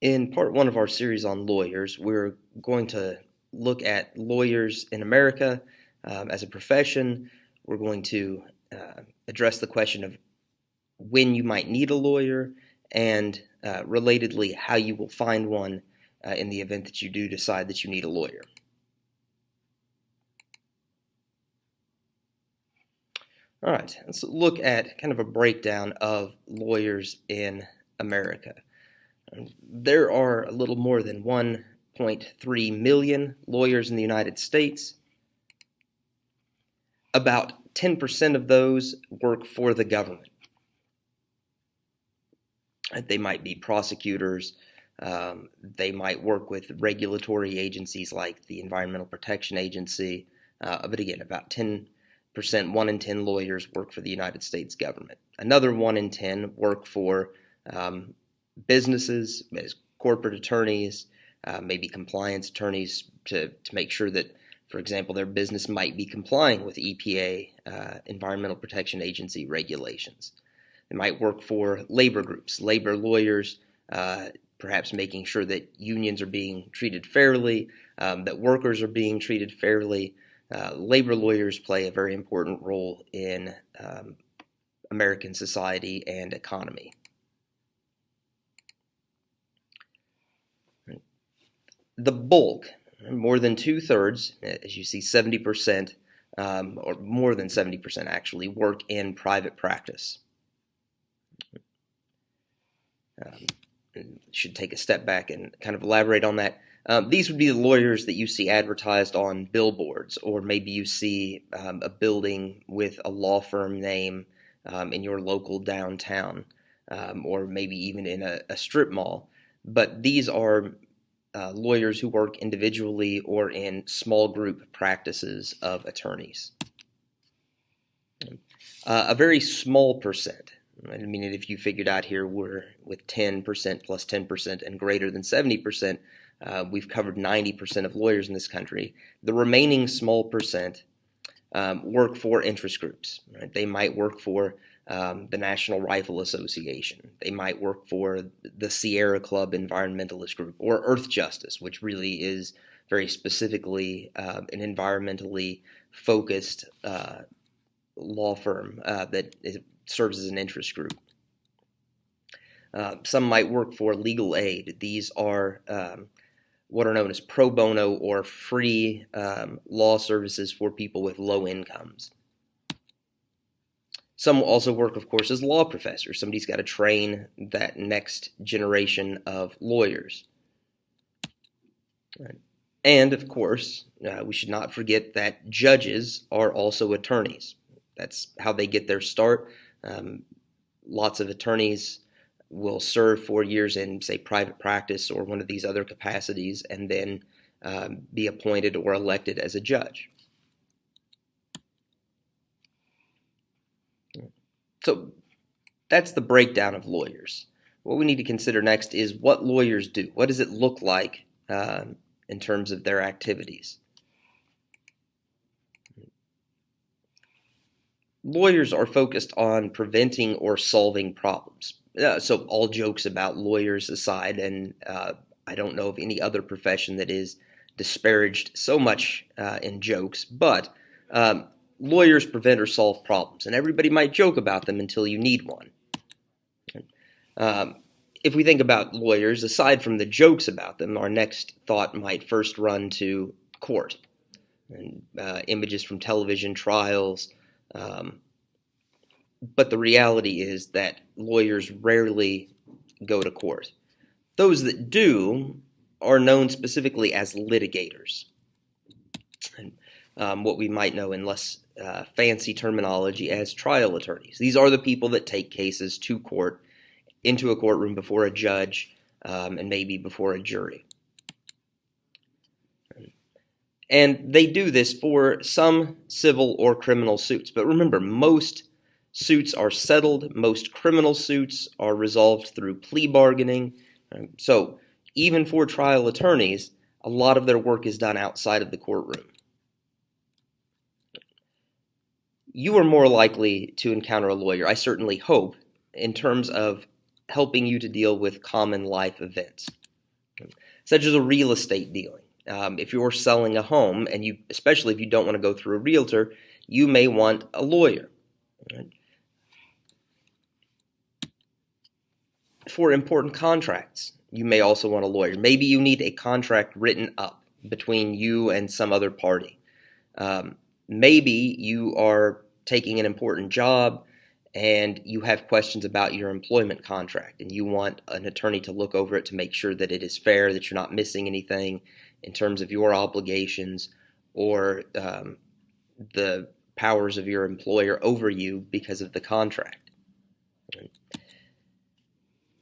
In part one of our series on lawyers, we're going to look at lawyers in America as a profession. We're going to address the question of when you might need a lawyer and relatedly how you will find one in the event that you do decide that you need a lawyer. All right, let's look at kind of a breakdown of lawyers in America. There are a little more than 1.3 million lawyers in the United States. About 10% of those work for the government. They might be prosecutors. They might work with regulatory agencies like the Environmental Protection Agency. But again, about 10%, 1 in 10 lawyers work for the United States government. Another 1 in 10 work for businesses as corporate attorneys, maybe compliance attorneys to make sure that, for example, their business might be complying with EPA, Environmental Protection Agency regulations. They might work for labor groups, labor lawyers, perhaps making sure that unions are being treated fairly, that workers are being treated fairly. Labor lawyers play a very important role in American society and economy. The bulk, more than 2/3, as you see, 70%, or more than 70% actually, work in private practice. Should take a step back and kind of elaborate on that. These would be the lawyers that you see advertised on billboards, or maybe you see a building with a law firm name in your local downtown, or maybe even in a strip mall. But these are lawyers who work individually or in small group practices of attorneys. A very small percent, I mean, if you figured out here we're with 10% plus 10% and greater than 70%, we've covered 90% of lawyers in this country. The remaining small percent work for interest groups. Right? They might work for the National Rifle Association. They might work for the Sierra Club Environmentalist Group, or Earth Justice, which really is very specifically an environmentally focused law firm that serves as an interest group. Some might work for legal aid. These are what are known as pro bono or free law services for people with low incomes. Some also work, of course, as law professors. Somebody's got to train that next generation of lawyers. Right. And, of course, we should not forget that judges are also attorneys. That's how they get their start. Lots of attorneys will serve 4 years in, say, private practice or one of these other capacities and then be appointed or elected as a judge. So that's the breakdown of lawyers. What we need to consider next is what lawyers do. What does it look like in terms of their activities? Lawyers are focused on preventing or solving problems. So all jokes about lawyers aside, and I don't know of any other profession that is disparaged so much in jokes, but lawyers prevent or solve problems, and everybody might joke about them until you need one. If we think about lawyers, aside from the jokes about them, our next thought might first run to court, and images from television trials. But the reality is that lawyers rarely go to court. Those that do are known specifically as litigators. And what we might know in less fancy terminology as trial attorneys. These are the people that take cases to court, into a courtroom before a judge, and maybe before a jury. And they do this for some civil or criminal suits. But remember, most suits are settled. Most criminal suits are resolved through plea bargaining. So even for trial attorneys, a lot of their work is done outside of the courtroom. You are more likely to encounter a lawyer, I certainly hope, in terms of helping you to deal with common life events. such as a real estate dealing. If you're selling a home, and especially if you don't want to go through a realtor, you may want a lawyer. Right? For important contracts, you may also want a lawyer. Maybe you need a contract written up between you and some other party. Maybe you are taking an important job and you have questions about your employment contract, and you want an attorney to look over it to make sure that it is fair, that you're not missing anything in terms of your obligations or the powers of your employer over you because of the contract.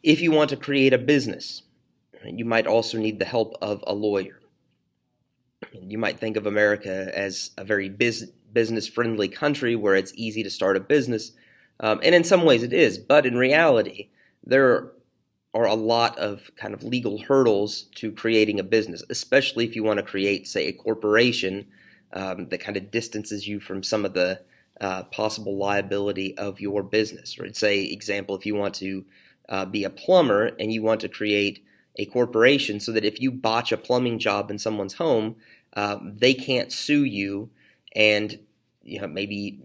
If you want to create a business, you might also need the help of a lawyer. You might think of America as a very business-friendly country where it's easy to start a business, and in some ways it is, but in reality, there are a lot of kind of legal hurdles to creating a business, especially if you want to create, say, a corporation that kind of distances you from some of the possible liability of your business. Right? Say, example, if you want to be a plumber and you want to create a corporation so that if you botch a plumbing job in someone's home, they can't sue you and maybe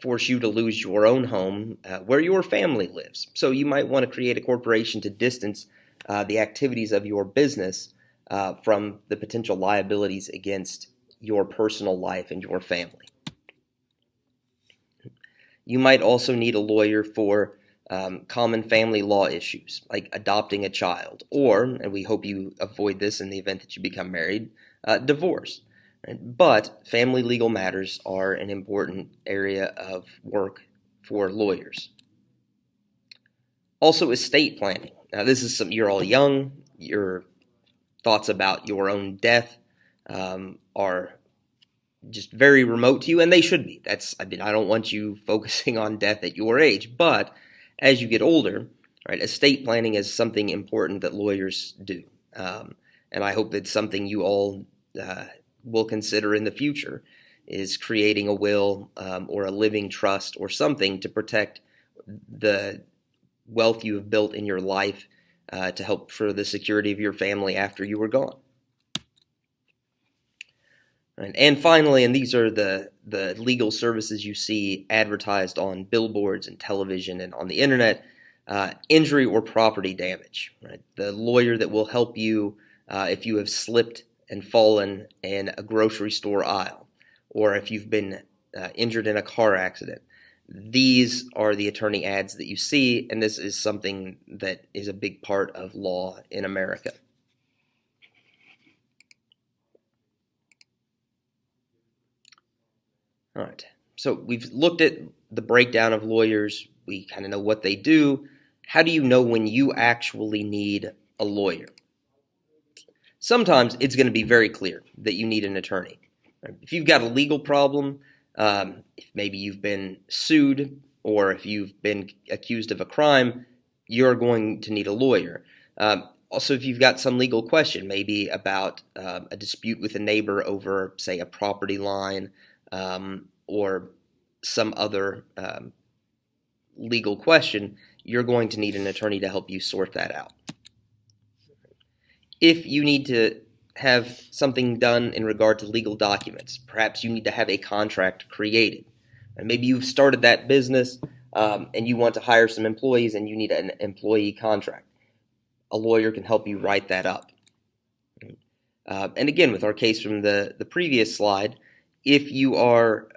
force you to lose your own home where your family lives. So you might want to create a corporation to distance the activities of your business from the potential liabilities against your personal life and your family. You might also need a lawyer for common family law issues, like adopting a child, or, and we hope you avoid this in the event that you become married, divorce. Right? But family legal matters are an important area of work for lawyers. Also, estate planning. Now, this is you're all young, your thoughts about your own death are just very remote to you, and they should be. I don't want you focusing on death at your age, but as you get older, right, estate planning is something important that lawyers do. And I hope that's something you all will consider in the future, is creating a will or a living trust or something to protect the wealth you have built in your life to help for the security of your family after you were gone. And finally, and these are the legal services you see advertised on billboards and television and on the internet, injury or property damage. Right? The lawyer that will help you if you have slipped and fallen in a grocery store aisle, or if you've been injured in a car accident. These are the attorney ads that you see, and this is something that is a big part of law in America. All right, so we've looked at the breakdown of lawyers. We kind of know what they do. How do you know when you actually need a lawyer? Sometimes it's going to be very clear that you need an attorney. If you've got a legal problem, if maybe you've been sued, or if you've been accused of a crime, you're going to need a lawyer. Also, if you've got some legal question, maybe about a dispute with a neighbor over, say, a property line, or some other legal question, you're going to need an attorney to help you sort that out. If you need to have something done in regard to legal documents, perhaps you need to have a contract created. And maybe you've started that business and you want to hire some employees and you need an employee contract. A lawyer can help you write that up. And again, with our case from the previous slide, if you are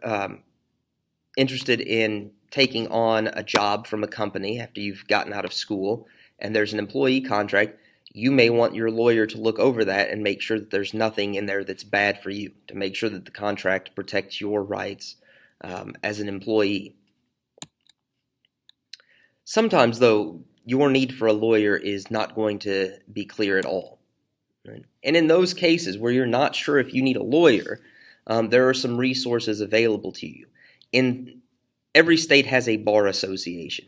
interested in taking on a job from a company after you've gotten out of school and there's an employee contract, you may want your lawyer to look over that and make sure that there's nothing in there that's bad for you, to make sure that the contract protects your rights as an employee. Sometimes, though, your need for a lawyer is not going to be clear at all. Right? And in those cases where you're not sure if you need a lawyer, there are some resources available to you. In every state has a bar association.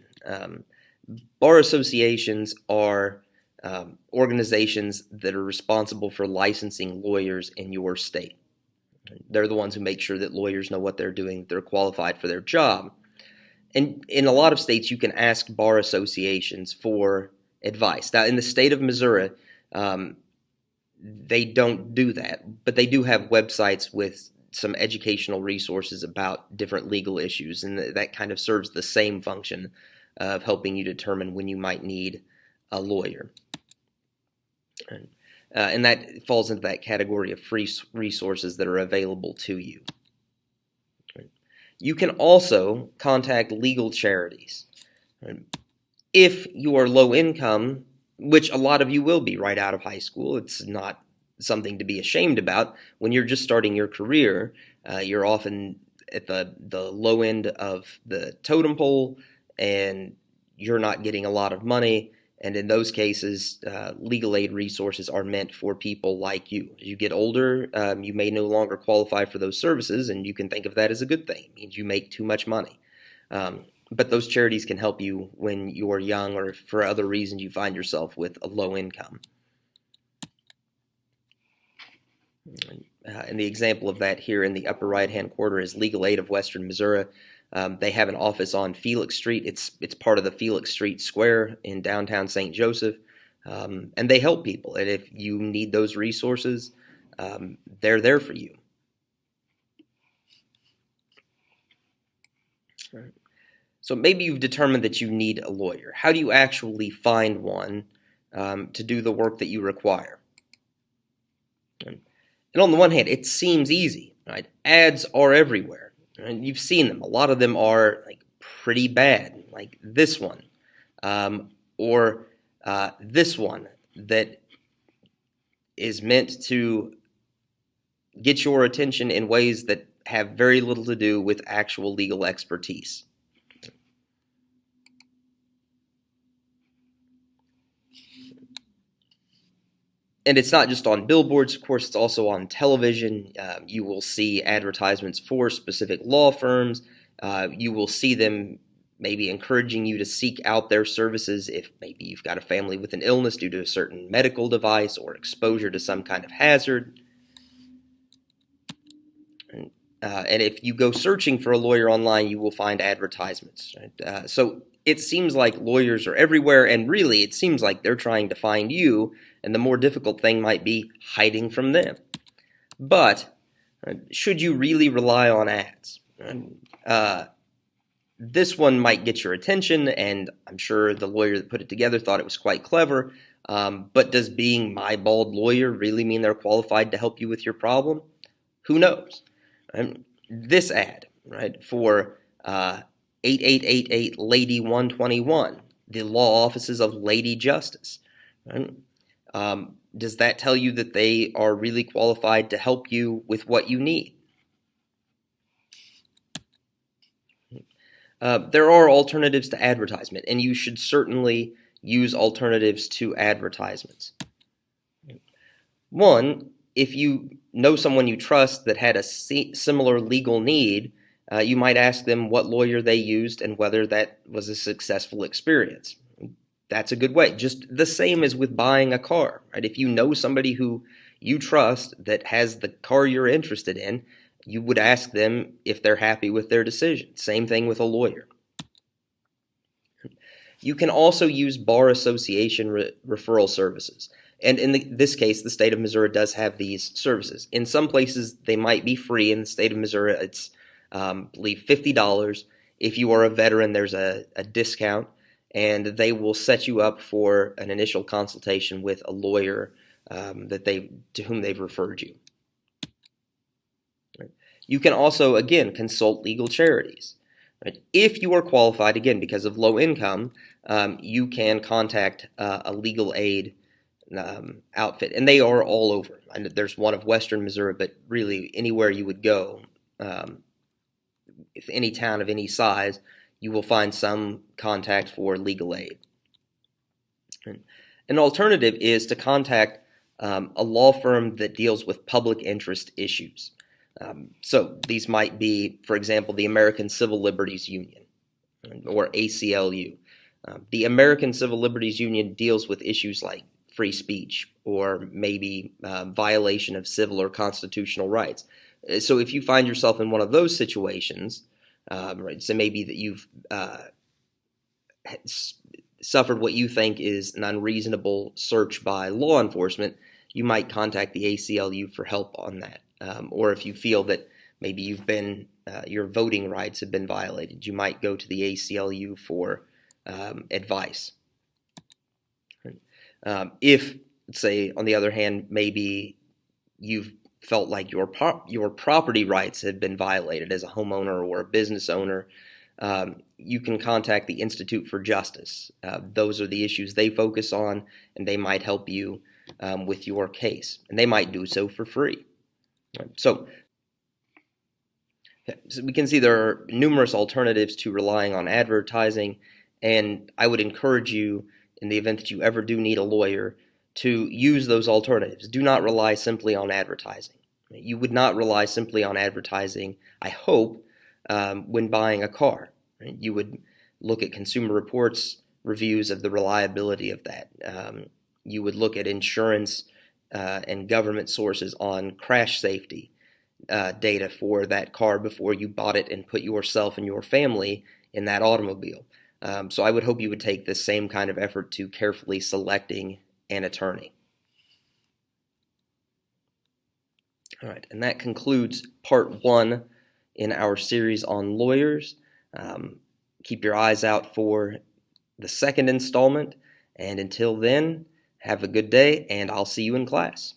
Bar associations are organizations that are responsible for licensing lawyers in your state. They're the ones who make sure that lawyers know what they're doing, that they're qualified for their job. And in a lot of states, you can ask bar associations for advice. Now, in the state of Missouri, They don't do that, but they do have websites with some educational resources about different legal issues, and that kind of serves the same function of helping you determine when you might need a lawyer. And that falls into that category of free resources that are available to you. You can also contact legal charities. If you are low income, which a lot of you will be right out of high school, it's not something to be ashamed about. When you're just starting your career, you're often at the low end of the totem pole, and you're not getting a lot of money. And in those cases, legal aid resources are meant for people like you. As you get older, you may no longer qualify for those services, and you can think of that as a good thing. It means you make too much money. But those charities can help you when you're young or for other reasons you find yourself with a low income. And the example of that here in the upper right-hand corner is Legal Aid of Western Missouri. They have an office on Felix Street. It's part of the Felix Street Square in downtown St. Joseph, and they help people. And if you need those resources, they're there for you. Right. So maybe you've determined that you need a lawyer. How do you actually find one to do the work that you require? And on the one hand, it seems easy, right? Ads are everywhere. And you've seen them. A lot of them are like pretty bad, like this one, or this one that is meant to get your attention in ways that have very little to do with actual legal expertise. And it's not just on billboards, of course, it's also on television. You will see advertisements for specific law firms. You will see them maybe encouraging you to seek out their services if maybe you've got a family with an illness due to a certain medical device or exposure to some kind of hazard. And if you go searching for a lawyer online, you will find advertisements. Right? So it seems like lawyers are everywhere, and really it seems like they're trying to find you, and the more difficult thing might be hiding from them. But should you really rely on ads? This one might get your attention, and I'm sure the lawyer that put it together thought it was quite clever, but does being my bald lawyer really mean they're qualified to help you with your problem? Who knows? This ad, right, for 8888 Lady 121, the law offices of Lady Justice. Right? Does that tell you that they are really qualified to help you with what you need? There are alternatives to advertisement, and you should certainly use alternatives to advertisements. One, if you know someone you trust that had a similar legal need, you might ask them what lawyer they used and whether that was a successful experience. That's a good way. Just the same as with buying a car, right? If you know somebody who you trust that has the car you're interested in, you would ask them if they're happy with their decision. Same thing with a lawyer. You can also use bar association referral services. And in this case, the state of Missouri does have these services. In some places, they might be free. In the state of Missouri, it's, I believe, $50. If you are a veteran, there's a discount, and they will set you up for an initial consultation with a lawyer to whom they've referred you. You can also, again, consult legal charities. Right? If you are qualified, again, because of low income, you can contact a legal aid outfit, and they are all over. And there's one of Western Missouri, but really anywhere you would go, if any town of any size, you will find some contact for legal aid. An alternative is to contact a law firm that deals with public interest issues. So these might be, for example, the American Civil Liberties Union, or ACLU. The American Civil Liberties Union deals with issues like free speech or maybe violation of civil or constitutional rights. So if you find yourself in one of those situations, right, so maybe that you've suffered what you think is an unreasonable search by law enforcement, you might contact the ACLU for help on that. Or if you feel that maybe your voting rights have been violated, you might go to the ACLU for advice. If, say, on the other hand, maybe you've felt like your property rights have been violated as a homeowner or a business owner, you can contact the Institute for Justice. Those are the issues they focus on, and they might help you with your case, and they might do so for free. So we can see there are numerous alternatives to relying on advertising, and I would encourage you, in the event that you ever do need a lawyer, to use those alternatives. Do not rely simply on advertising. You would not rely simply on advertising, I hope, when buying a car. You would look at Consumer Reports reviews of the reliability of that. You would look at insurance and government sources on crash safety data for that car before you bought it and put yourself and your family in that automobile. So I would hope you would take the same kind of effort to carefully selecting an attorney. All right, and that concludes part 1 in our series on lawyers. Keep your eyes out for the second installment, and until then, have a good day, and I'll see you in class.